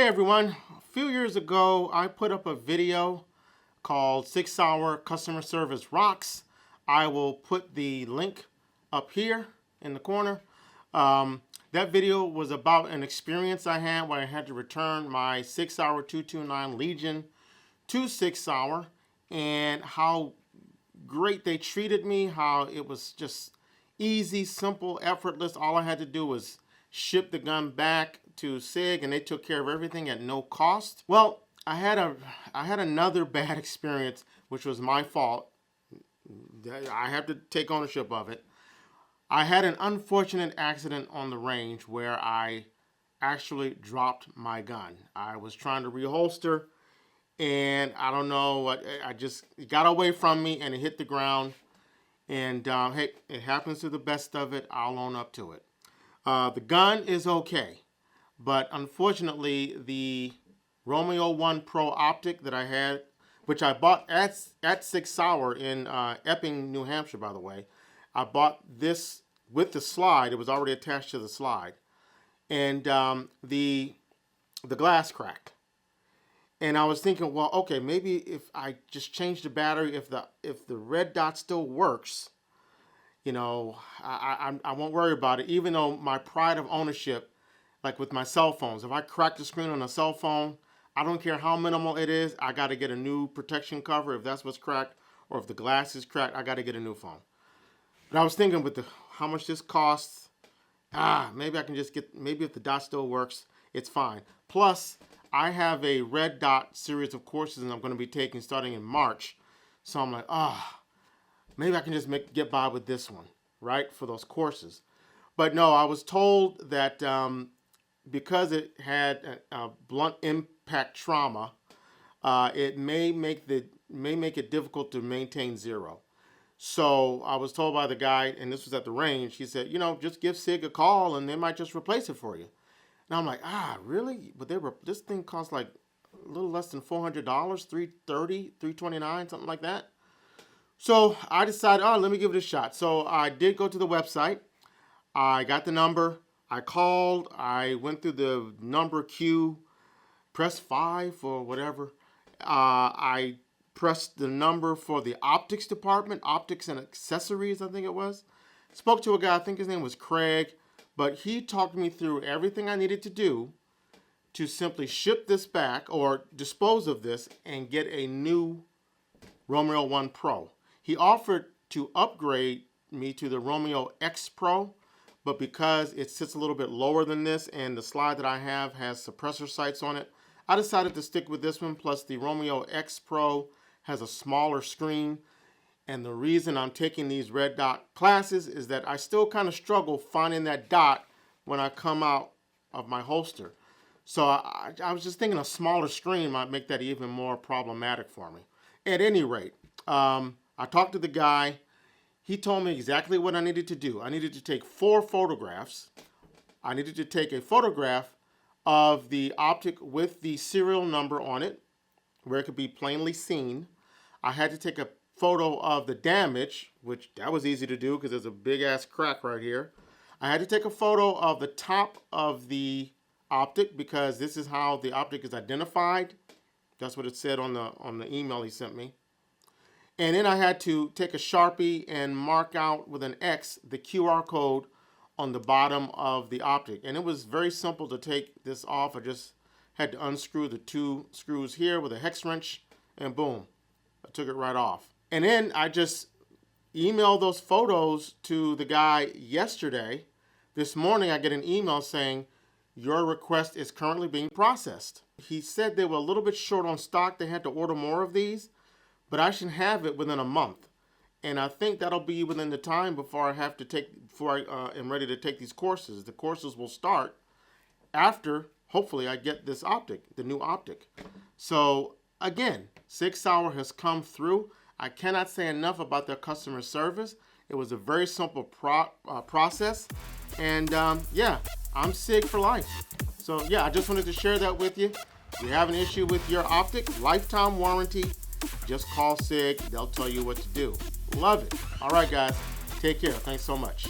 everyone, a few years ago I put up a video called 6 Hour Customer Service Rocks. I will put the link up here in the corner. That video was about an experience I had where I had to return my 6 Hour 229 Legion to 6 Hour, and how great they treated me, how it was just easy, simple, effortless. All I had to do was ship the gun back to SIG and they took care of everything at no cost. Well, I had another bad experience, which was my fault. I have to take ownership of it. I had an unfortunate accident on the range where I actually dropped my gun. I was trying to reholster and I don't know what, it got away from me and it hit the ground. And hey, it happens to the best of it. I'll own up to it. The gun is okay, but unfortunately the Romeo 1 Pro optic that I had, which I bought at 6 Hour in Epping, New Hampshire, by the way. I bought this with the slide. It was already attached to the slide. And the glass cracked. And I was thinking, well, okay, maybe if I just change the battery, if the red dot still works, you know, I won't worry about it, even though my pride of ownership, like with my cell phones, if I crack the screen on a cell phone, I don't care how minimal it is, I got to get a new protection cover if that's what's cracked, or if the glass is cracked, I got to get a new phone. But I was thinking with how much this costs, maybe I can just get, maybe if the dot still works, it's fine. Plus, I have a red dot series of courses and I'm going to be taking starting in March. So I'm like, maybe I can just get by with this one, right, for those courses. But no, I was told that because it had a blunt impact trauma, it may make it difficult to maintain zero. So I was told by the guy, and this was at the range, he said, you know, just give SIG a call and they might just replace it for you. And I'm like, really? But this thing cost like a little less than $400, $330, $329, something like that. So I decided, let me give it a shot. So I did go to the website. I got the number. I called. I went through the number queue, pressed 5 or whatever. I pressed the number for the optics department, optics and accessories, I think it was. Spoke to a guy, I think his name was Craig, but he talked me through everything I needed to do to simply ship this back or dispose of this and get a new Romeo 1 Pro. He offered to upgrade me to the Romeo X Pro, but because it sits a little bit lower than this and the slide that I have has suppressor sights on it, I decided to stick with this one. Plus the Romeo X Pro has a smaller screen. And the reason I'm taking these red dot classes is that I still kind of struggle finding that dot when I come out of my holster. So I was just thinking a smaller screen might make that even more problematic for me. At any rate, I talked to the guy. He told me exactly what I needed to do. I needed to take 4 photographs. I needed to take a photograph of the optic with the serial number on it, where it could be plainly seen. I had to take a photo of the damage, which that was easy to do because there's a big ass crack right here. I had to take a photo of the top of the optic because this is how the optic is identified. That's what it said on the email he sent me. And then I had to take a Sharpie and mark out with an X the QR code on the bottom of the optic. And it was very simple to take this off. I just had to unscrew the 2 screws here with a hex wrench and boom, I took it right off. And then I just emailed those photos to the guy yesterday. This morning I get an email saying, your request is currently being processed. He said they were a little bit short on stock. They had to order more of these, but I should have it within a month. And I think that'll be within the time before I am ready to take these courses. The courses will start after, hopefully, I get this optic, the new optic. So again, 6 Hour has come through. I cannot say enough about their customer service. It was a very simple process. And yeah, I'm SIG for life. So yeah, I just wanted to share that with you. If you have an issue with your optic, lifetime warranty, just call SIG. They'll tell you what to do. Love it. All right, guys. Take care. Thanks so much.